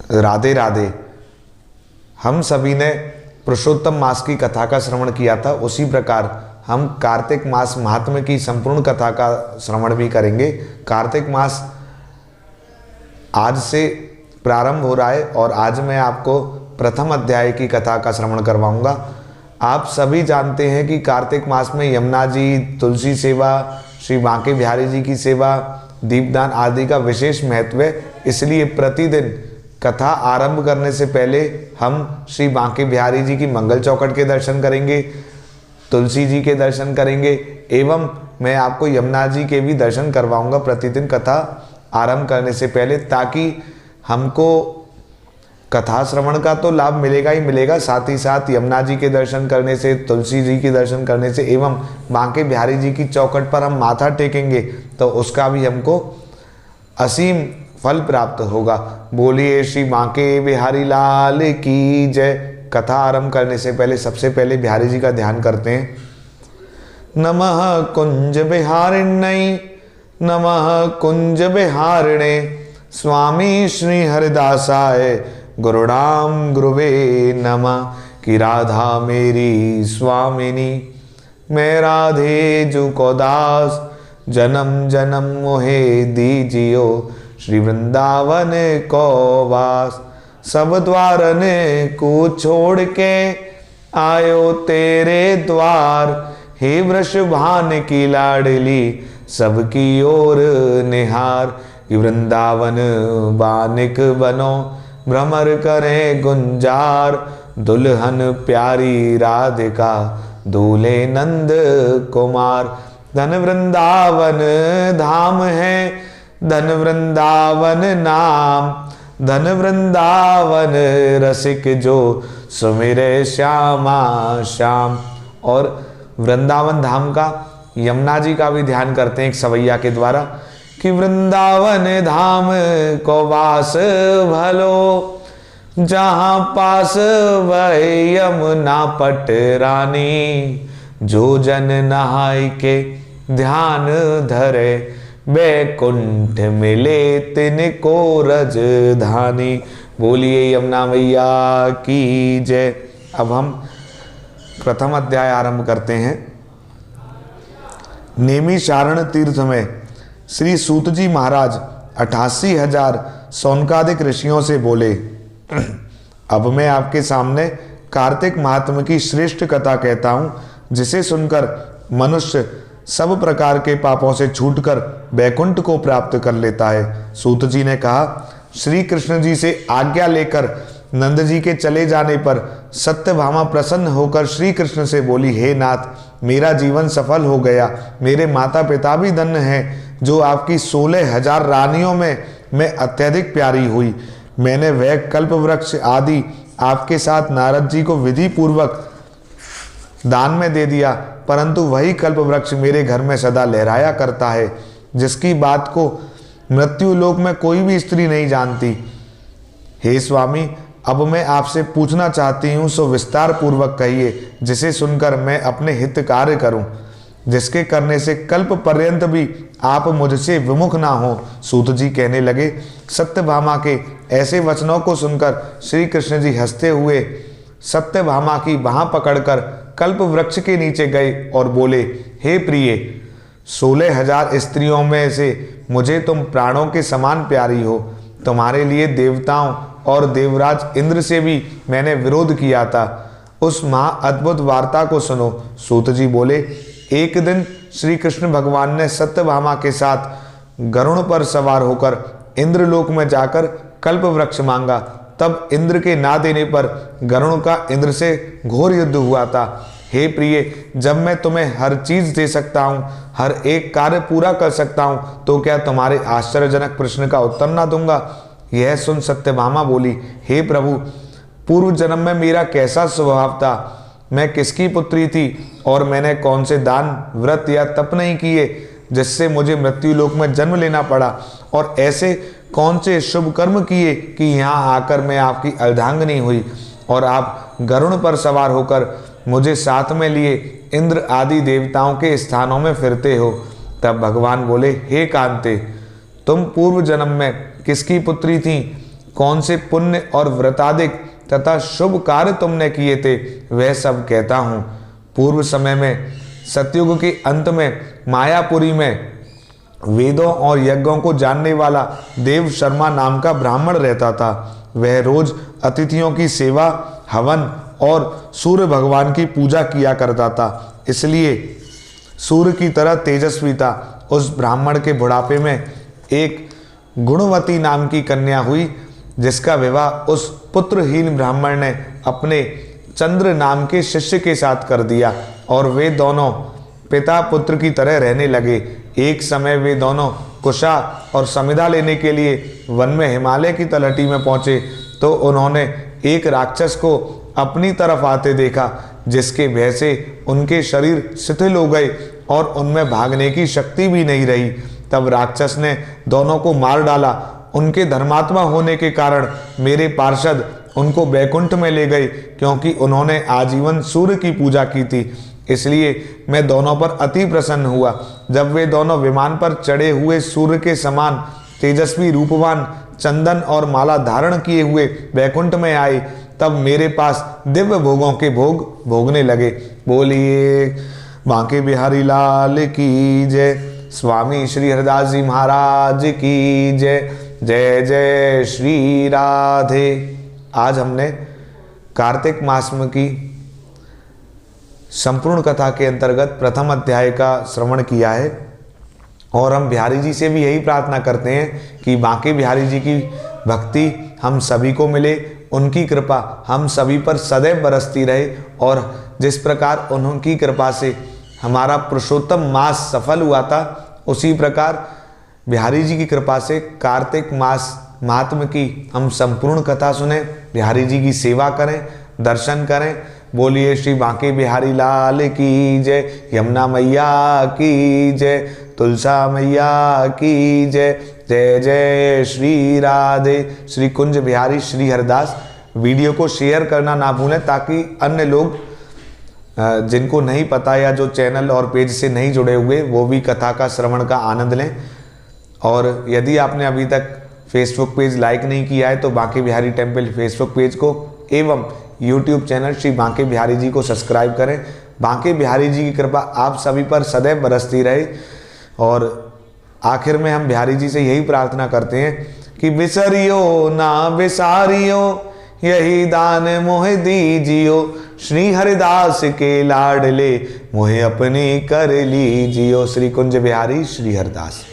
राधे राधे। हम सभी ने पुरुषोत्तम मास की कथा का श्रवण किया था, उसी प्रकार हम कार्तिक मास महात्म्य की संपूर्ण कथा का श्रवण भी करेंगे। कार्तिक मास आज से प्रारंभ हो रहा है और आज मैं आपको प्रथम अध्याय की कथा का श्रवण करवाऊंगा। आप सभी जानते हैं कि कार्तिक मास में यमुना जी, तुलसी सेवा, श्री बांके बिहारी जी की सेवा, दीपदान आदि का विशेष महत्व है। इसलिए प्रतिदिन कथा आरंभ करने से पहले हम श्री बांके बिहारी जी की मंगल चौखट के दर्शन करेंगे, तुलसी जी के दर्शन करेंगे एवं मैं आपको यमुना जी के भी दर्शन करवाऊंगा प्रतिदिन कथा आरंभ करने से पहले, ताकि हमको कथा श्रवण का तो लाभ मिलेगा ही मिलेगा, साथ ही साथ यमुना जी के दर्शन करने से, तुलसी जी के दर्शन करने से एवं बांके बिहारी जी की चौखट पर हम माथा टेकेंगे तो उसका भी हमको असीम फल प्राप्त होगा। बोलिए श्री बांके बिहारी लाल की जय। कथा आरंभ करने से पहले सबसे पहले बिहारी जी का ध्यान करते हैं। नमः कुंज बिहारिण्यै, नमः कुंज बिहारिणे, स्वामी श्री हरिदासाय गुरुणाम गुरुवे नमः। कि राधा मेरी स्वामिनी, मैं राधे जू को दास, जन्म जन्म मोहे दीजियो, श्री वृंदावन को वास। सब द्वारन को छोड़ के आयो तेरे द्वार, हे वृषभान की लाडली सबकी ओर निहार। वृंदावन बानिक बनो, भ्रमर करे गुंजार, दुल्हन प्यारी राधिका दूल्हे नंद कुमार। धन वृंदावन धाम है, धन वृंदावन नाम, धन वृंदावन रसिक जो सुमिरे श्यामा श्याम। और वृंदावन धाम का यमुना जी का भी ध्यान करते हैं एक सवैया के द्वारा कि वृंदावन धाम को वास भलो, जहाँ पास वह यमुना पट रानी, जो जन नहाय के ध्यान धरे, बैकुंठ मिले तिनको रजधानी। बोलिए यमुना मैया की जय। अब हम प्रथम अध्याय आरंभ करते हैं। नेमी शारण तीर्थ में श्री सूत जी महाराज 88,000 सौनकादिक ऋषियों से बोले, अब मैं आपके सामने कार्तिक महात्म्य की श्रेष्ठ कथा कहता हूँ, जिसे सुनकर मनुष्य सब प्रकार के पापों से छूटकर बैकुंठ को प्राप्त कर लेता है। सूत जी ने कहा, श्री कृष्ण जी से आज्ञा लेकर नंद जी के चले जाने पर सत्यभामा प्रसन्न होकर श्री कृष्ण से बोली, हे नाथ, मेरा जीवन सफल हो गया, मेरे माता पिता भी धन्य हैं, जो आपकी 16,000 रानियों में मैं अत्यधिक प्यारी हुई। मैंने वह कल्प वृक्ष आदि आपके साथ नारद जी को विधि पूर्वक दान में दे दिया, परंतु वही कल्प वृक्ष मेरे घर में सदा लहराया करता है, जिसकी बात को मृत्यु लोक में कोई भी स्त्री नहीं जानती। हे स्वामी, अब मैं आपसे पूछना चाहती हूँ, सो विस्तार पूर्वक कहिए, जिसे सुनकर मैं अपने हित कार्य करूं, जिसके करने से कल्प पर्यंत भी आप मुझसे विमुख ना हो। सूत जी कहने लगे। सत्यभामा के ऐसे वचनों को सुनकर श्री कृष्ण जी हंसते हुए सत्यभामा की बाह पकड़कर कल्प वृक्ष के नीचे गए और बोले, हे प्रिय, 16,000 स्त्रियों में से मुझे तुम प्राणों के समान प्यारी हो। तुम्हारे लिए देवताओं और देवराज इंद्र से भी मैंने विरोध किया था। उस महा अद्भुत वार्ता को सुनो। सूत जी बोले, एक दिन श्री कृष्ण भगवान ने सत्यभामा के साथ गरुड़ पर सवार होकर इंद्रलोक में जाकर कल्प वृक्ष मांगा। तब इंद्र के ना देने पर गरुड़ का इंद्र से घोर युद्ध हुआ था। हे प्रिय, जब मैं तुम्हें हर चीज दे सकता हूँ, हर एक कार्य पूरा कर सकता हूँ, तो क्या तुम्हारे आश्चर्यजनक प्रश्न का उत्तर ना दूंगा? यह सुन सत्यभामा बोली, हे प्रभु, पूर्व जन्म में मेरा कैसा स्वभाव था, मैं किसकी पुत्री थी और मैंने कौन से दान, व्रत या तप नहीं किए जिससे मुझे मृत्यु लोक में जन्म लेना पड़ा, और ऐसे कौन से शुभ कर्म किए कि यहाँ आकर मैं आपकी अर्धांगिनी हुई और आप गरुड़ पर सवार होकर मुझे साथ में लिए इंद्र आदि देवताओं के स्थानों में फिरते हो। तब भगवान बोले, हे कांते, तुम पूर्व जन्म में किसकी पुत्री थी, कौन से पुण्य और व्रताधिक तथा शुभ कार्य तुमने किए थे वह सब कहता हूँ। पूर्व समय में सतयुग के अंत में मायापुरी में वेदों और यज्ञों को जानने वाला देव शर्मा नाम का ब्राह्मण रहता था। वह रोज अतिथियों की सेवा, हवन और सूर्य भगवान की पूजा किया करता था, इसलिए सूर्य की तरह तेजस्वी था। उस ब्राह्मण के बुढ़ापे में एक गुणवती नाम की कन्या हुई, जिसका विवाह उस पुत्रहीन ब्राह्मण ने अपने चंद्र नाम के शिष्य के साथ कर दिया और वे दोनों पिता पुत्र की तरह रहने लगे। एक समय वे दोनों कुशा और समिधा लेने के लिए वन में हिमालय की तलहटी में पहुंचे तो उन्होंने एक राक्षस को अपनी तरफ आते देखा, जिसके भय से उनके शरीर शिथिल हो गए और उनमें भागने की शक्ति भी नहीं रही। तब राक्षस ने दोनों को मार डाला। उनके धर्मात्मा होने के कारण मेरे पार्षद उनको बैकुंठ में ले गए, क्योंकि उन्होंने आजीवन सूर्य की पूजा की थी। इसलिए मैं दोनों पर अति प्रसन्न हुआ। जब वे दोनों विमान पर चढ़े हुए सूर्य के समान तेजस्वी रूपवान चंदन और माला धारण किए हुए बैकुंठ में आए, तब मेरे पास दिव्य भोगों के भोग भोगने लगे। बोलिए बांके बिहारी लाल की जय, स्वामी श्री हरिदास जी महाराज की जय। जय जय श्री राधे। आज हमने कार्तिक मास में की संपूर्ण कथा के अंतर्गत प्रथम अध्याय का श्रवण किया है और हम बिहारी जी से भी यही प्रार्थना करते हैं कि बांके बिहारी जी की भक्ति हम सभी को मिले, उनकी कृपा हम सभी पर सदैव बरसती रहे और जिस प्रकार उनकी कृपा से हमारा पुरुषोत्तम मास सफल हुआ था, उसी प्रकार बिहारी जी की कृपा से कार्तिक मास महात्म की हम संपूर्ण कथा सुने, बिहारी जी की सेवा करें, दर्शन करें। बोलिए श्री बांके बिहारी लाल की जय, यमुना मैया की जय, तुलसा मैया की जय। जय जय श्री राधे। श्री कुंज बिहारी श्री हरिदास। वीडियो को शेयर करना ना भूलें ताकि अन्य लोग जिनको नहीं पता या जो चैनल और पेज से नहीं जुड़े हुए वो भी कथा का श्रवण का आनंद लें। और यदि आपने अभी तक फेसबुक पेज लाइक नहीं किया है तो Banke Bihari temple Facebook page को एवं यूट्यूब चैनल श्री बांके बिहारी जी को सब्सक्राइब करें। बांके बिहारी जी की कृपा आप सभी पर सदैव बरसती रहे। और आखिर में हम बिहारी जी से यही प्रार्थना करते हैं कि बिसरियो ना बिसारियो, यही दान मोहे दीजियो, श्री हरिदास के लाडले मोहे अपने कर लीजियो। श्री कुंज बिहारी श्री हरिदास।